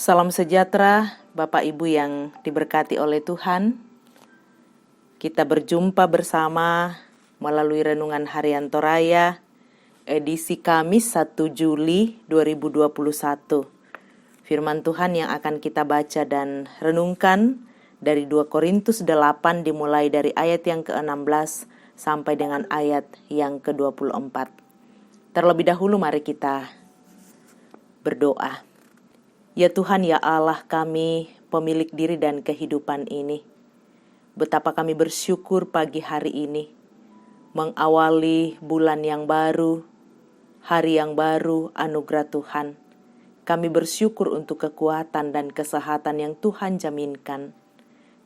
Salam sejahtera, Bapak Ibu yang diberkati oleh Tuhan. Kita berjumpa bersama melalui Renungan Harian Toraya, edisi Kamis 1 Juli 2021. Firman Tuhan yang akan kita baca dan renungkan dari 2 Korintus 8 dimulai dari ayat yang ke-16 sampai dengan ayat yang ke-24. Terlebih dahulu mari kita berdoa. Ya Tuhan, ya Allah kami, pemilik diri dan kehidupan ini. Betapa kami bersyukur pagi hari ini, mengawali bulan yang baru, hari yang baru, anugerah Tuhan. Kami bersyukur untuk kekuatan dan kesehatan yang Tuhan jaminkan.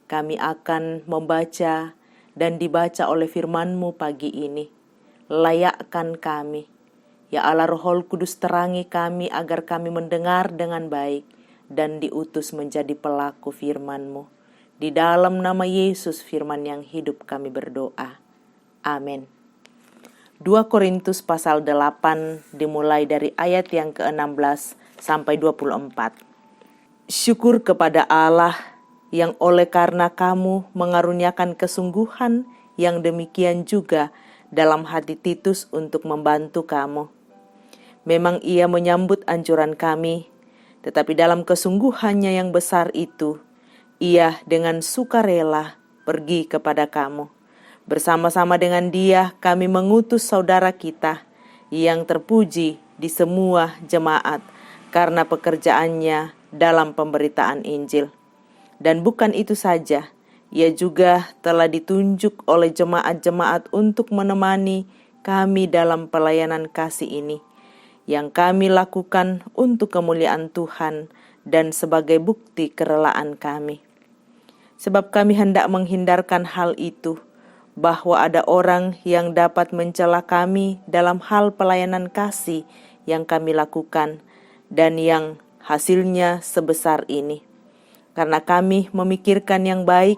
Kami akan membaca dan dibaca oleh firman-Mu pagi ini. Layakkan kami. Ya Allah, Roh Kudus terangi kami agar kami mendengar dengan baik dan diutus menjadi pelaku firman-Mu. Di dalam nama Yesus firman yang hidup kami berdoa. Amin. 2 Korintus pasal 8 dimulai dari ayat yang ke-16 sampai 24. Syukur kepada Allah yang oleh karena kamu mengaruniakan kesungguhan yang demikian juga dalam hati Titus untuk membantu kamu. Memang ia menyambut anjuran kami, tetapi dalam kesungguhannya yang besar itu, ia dengan sukarela pergi kepada kamu. Bersama-sama dengan dia kami mengutus saudara kita yang terpuji di semua jemaat karena pekerjaannya dalam pemberitaan Injil. Dan bukan itu saja, ia juga telah ditunjuk oleh jemaat-jemaat untuk menemani kami dalam pelayanan kasih ini, yang kami lakukan untuk kemuliaan Tuhan dan sebagai bukti kerelaan kami. Sebab kami hendak menghindarkan hal itu, bahwa ada orang yang dapat mencela kami dalam hal pelayanan kasih yang kami lakukan dan yang hasilnya sebesar ini. Karena kami memikirkan yang baik,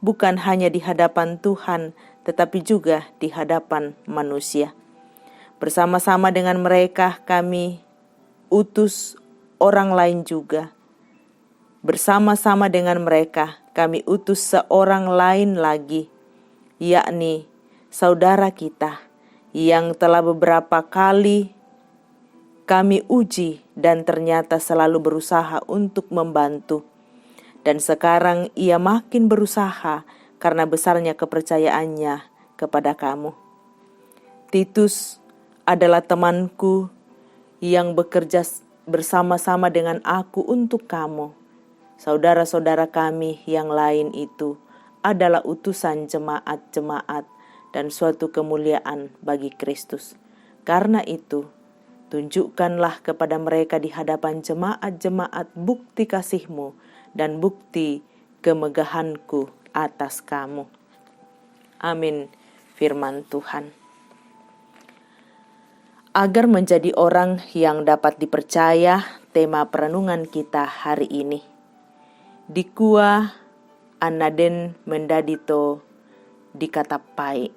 bukan hanya di hadapan Tuhan, tetapi juga di hadapan manusia. Bersama-sama dengan mereka kami utus orang lain juga. Bersama-sama dengan mereka kami utus seorang lain lagi, yakni saudara kita yang telah beberapa kali kami uji dan ternyata selalu berusaha untuk membantu. Dan sekarang ia makin berusaha karena besarnya kepercayaannya kepada kamu. Titus adalah temanku yang bekerja bersama-sama dengan aku untuk kamu. Saudara-saudara kami yang lain itu adalah utusan jemaat-jemaat dan suatu kemuliaan bagi Kristus. Karena itu, tunjukkanlah kepada mereka di hadapan jemaat-jemaat bukti kasih-Mu dan bukti kemegahanku atas kamu. Amin. Firman Tuhan. Agar menjadi orang yang dapat dipercaya, tema perenungan kita hari ini. Dikua anaden mendadito dikatapai.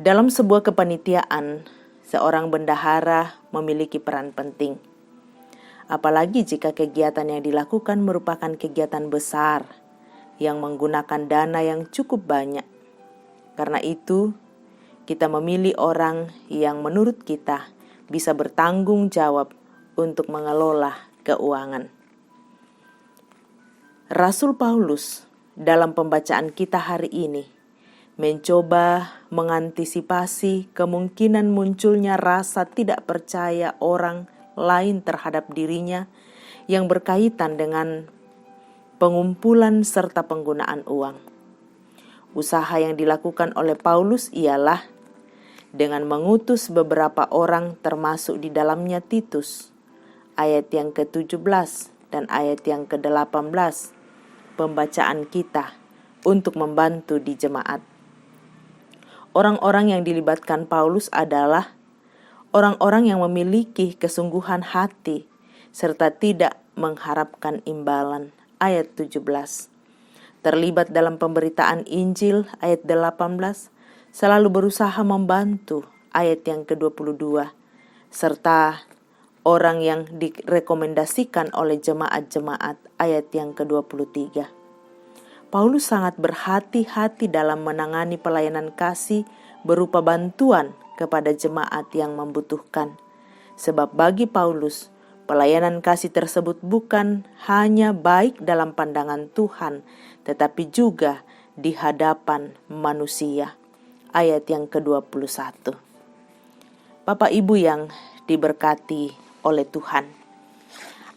Dalam sebuah kepanitiaan, seorang bendahara memiliki peran penting. Apalagi jika kegiatan yang dilakukan merupakan kegiatan besar yang menggunakan dana yang cukup banyak. Karena itu, kita memilih orang yang menurut kita bisa bertanggung jawab untuk mengelola keuangan. Rasul Paulus dalam pembacaan kita hari ini mencoba mengantisipasi kemungkinan munculnya rasa tidak percaya orang lain terhadap dirinya yang berkaitan dengan pengumpulan serta penggunaan uang. Usaha yang dilakukan oleh Paulus ialah dengan mengutus beberapa orang termasuk di dalamnya Titus, ayat yang ke-17 dan ayat yang ke-18, pembacaan kita untuk membantu di jemaat. Orang-orang yang dilibatkan Paulus adalah orang-orang yang memiliki kesungguhan hati serta tidak mengharapkan imbalan, ayat 17. Terlibat dalam pemberitaan Injil, ayat 18, selalu berusaha membantu, ayat yang ke-22, serta orang yang direkomendasikan oleh jemaat-jemaat, ayat yang ke-23. Paulus sangat berhati-hati dalam menangani pelayanan kasih berupa bantuan kepada jemaat yang membutuhkan. Sebab bagi Paulus, pelayanan kasih tersebut bukan hanya baik dalam pandangan Tuhan, tetapi juga di hadapan manusia. Ayat yang ke-21. Bapak Ibu yang diberkati oleh Tuhan,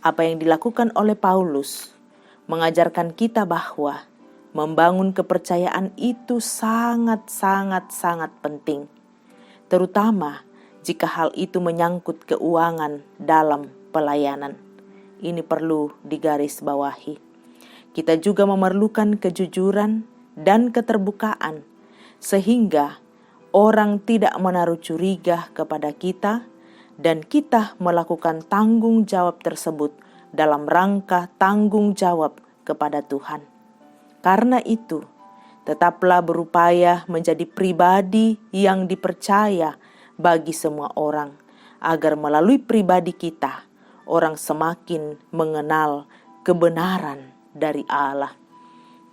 apa yang dilakukan oleh Paulus mengajarkan kita bahwa membangun kepercayaan itu sangat penting, terutama jika hal itu menyangkut keuangan dalam pelayanan. Ini perlu digarisbawahi. Kita juga memerlukan kejujuran dan keterbukaan, sehingga orang tidak menaruh curiga kepada kita dan kita melakukan tanggung jawab tersebut dalam rangka tanggung jawab kepada Tuhan. Karena itu, tetaplah berupaya menjadi pribadi yang dipercaya bagi semua orang, agar melalui pribadi kita, orang semakin mengenal kebenaran dari Allah.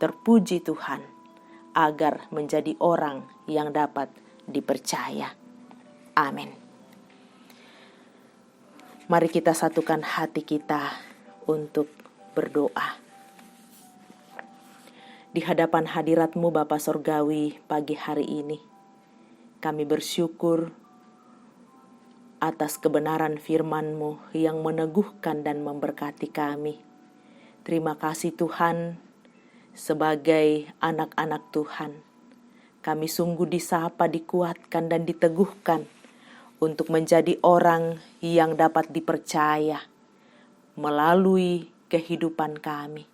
Terpuji Tuhan, agar menjadi orang yang dapat dipercaya. Amin. Mari kita satukan hati kita untuk berdoa. Di hadapan hadirat-Mu Bapa Sorgawi pagi hari ini, kami bersyukur atas kebenaran firman-Mu yang meneguhkan dan memberkati kami. Terima kasih Tuhan, sebagai anak-anak Tuhan, kami sungguh disapa, dikuatkan dan diteguhkan untuk menjadi orang yang dapat dipercaya melalui kehidupan kami,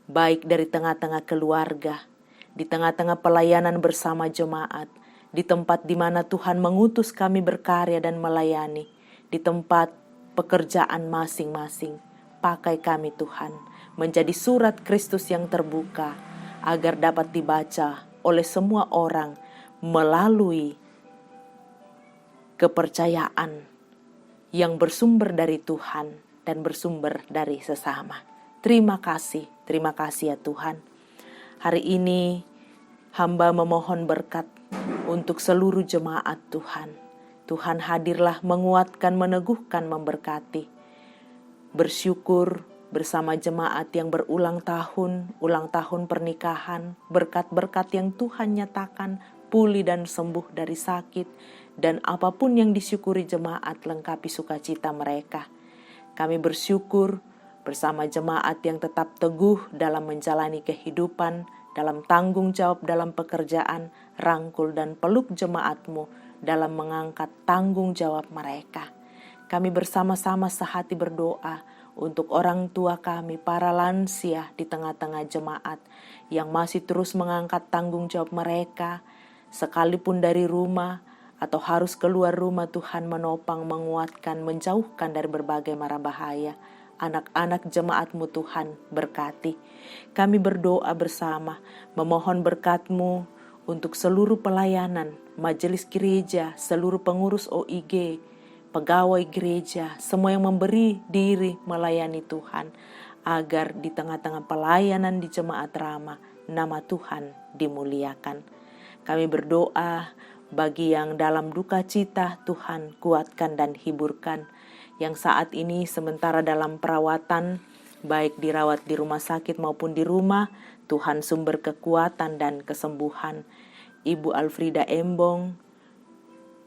baik dari tengah-tengah keluarga, di tengah-tengah pelayanan bersama jemaat, di tempat di mana Tuhan mengutus kami berkarya dan melayani, di tempat pekerjaan masing-masing. Pakai kami Tuhan, menjadi surat Kristus yang terbuka, agar dapat dibaca oleh semua orang melalui kepercayaan yang bersumber dari Tuhan dan bersumber dari sesama. Terima kasih ya Tuhan. Hari ini hamba memohon berkat untuk seluruh jemaat Tuhan. Tuhan hadirlah menguatkan, meneguhkan, memberkati. Bersyukur bersama jemaat yang berulang tahun pernikahan, berkat-berkat yang Tuhan nyatakan, pulih dan sembuh dari sakit, dan apapun yang disyukuri jemaat lengkapi sukacita mereka. Kami bersyukur bersama jemaat yang tetap teguh dalam menjalani kehidupan, dalam tanggung jawab dalam pekerjaan, rangkul dan peluk jemaat-Mu dalam mengangkat tanggung jawab mereka. Kami bersama-sama sehati berdoa untuk orang tua kami, para lansia di tengah-tengah jemaat yang masih terus mengangkat tanggung jawab mereka, sekalipun dari rumah atau harus keluar rumah. Tuhan menopang, menguatkan, menjauhkan dari berbagai mara bahaya. Anak-anak jemaat-Mu Tuhan berkati. Kami berdoa bersama, memohon berkat-Mu untuk seluruh pelayanan, majelis gereja, seluruh pengurus OIG, pegawai gereja, semua yang memberi diri melayani Tuhan, agar di tengah-tengah pelayanan di Jemaat Rama, nama Tuhan dimuliakan. Kami berdoa bagi yang dalam duka cita, Tuhan kuatkan dan hiburkan. Yang saat ini sementara dalam perawatan, baik dirawat di rumah sakit maupun di rumah, Tuhan sumber kekuatan dan kesembuhan. Ibu Alfrida Embong,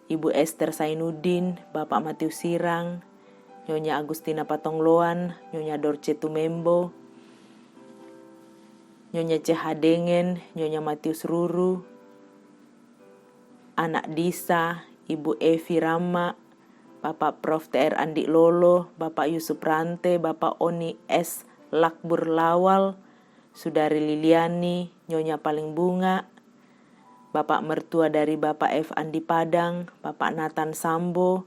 Ibu Esther Sainuddin, Bapak Matius Sirang, Nyonya Agustina Patongloan, Nyonya Dorce Tumembo, Nyonya Cehadengen, Nyonya Matius Ruru, Anak Disa, Ibu Evi Rama, Bapak Prof. TR Andi Lolo, Bapak Yusuf Rante, Bapak Oni S. Lakbur Lawal, Sudari Liliani, Nyonya Paling Bunga, Bapak mertua dari Bapak F. Andi Padang, Bapak Nathan Sambo,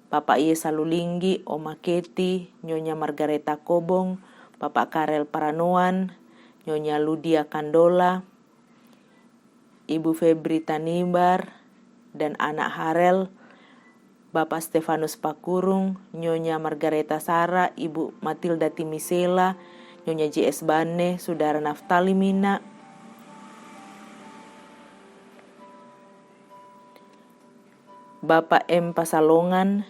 Bapak Yesa Lulinggi, Oma Keti, Nyonya Margareta Kobong, Bapak Karel Paranoan, Nyonya Ludia Kandola, Ibu Febri Tanibar, dan anak Harel, Bapak Stefanus Pakurung, Nyonya Margareta Sara, Ibu Matilda Timisela, Nyonya JS Bane, Saudara Naftali Mina, Bapak M. Pasalongan,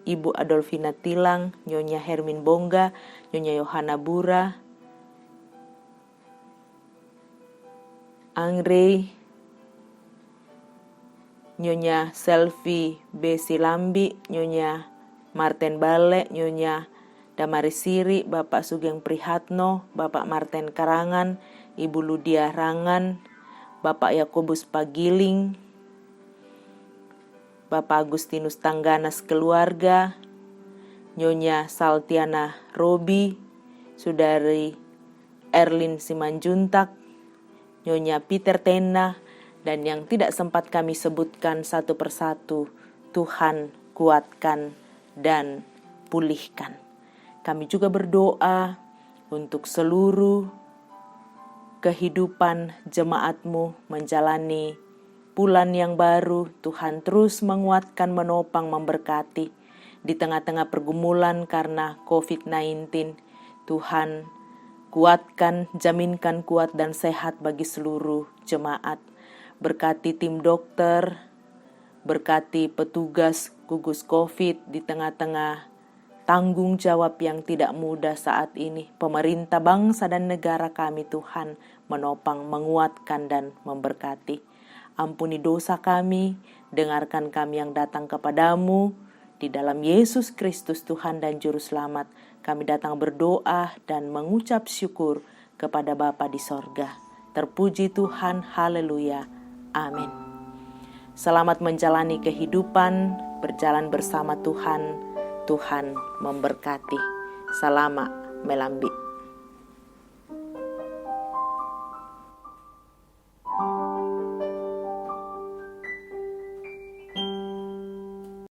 Ibu Adolfina Tilang, Nyonya Hermin Bongga, Nyonya Yohana Bura, Anggrey, Nyonya Selvi B. Silambi, Nyonya Marten Bale, Nyonya Damaris Siri, Bapak Sugeng Prihatno, Bapak Marten Karangan, Ibu Ludia Rangan, Bapak Yakobus Pagiling, Bapak Agustinus Tangganas keluarga, Nyonya Saltiana Robi, Saudari Erlin Simanjuntak, Nyonya Peter Tena, dan yang tidak sempat kami sebutkan satu persatu, Tuhan kuatkan dan pulihkan. Kami juga berdoa untuk seluruh kehidupan jemaat-Mu menjalani bulan yang baru. Tuhan terus menguatkan, menopang, memberkati. Di tengah-tengah pergumulan karena COVID-19, Tuhan kuatkan, jaminkan kuat dan sehat bagi seluruh jemaat. Berkati tim dokter, berkati petugas gugus COVID di tengah-tengah tanggung jawab yang tidak mudah saat ini. Pemerintah bangsa dan negara kami, Tuhan, menopang, menguatkan dan memberkati. Ampuni dosa kami, dengarkan kami yang datang kepadamu. Di dalam Yesus Kristus Tuhan dan Juru Selamat, kami datang berdoa dan mengucap syukur kepada Bapa di sorga. Terpuji Tuhan, haleluya, amin. Selamat menjalani kehidupan, berjalan bersama Tuhan. Tuhan memberkati. Salama Melambi.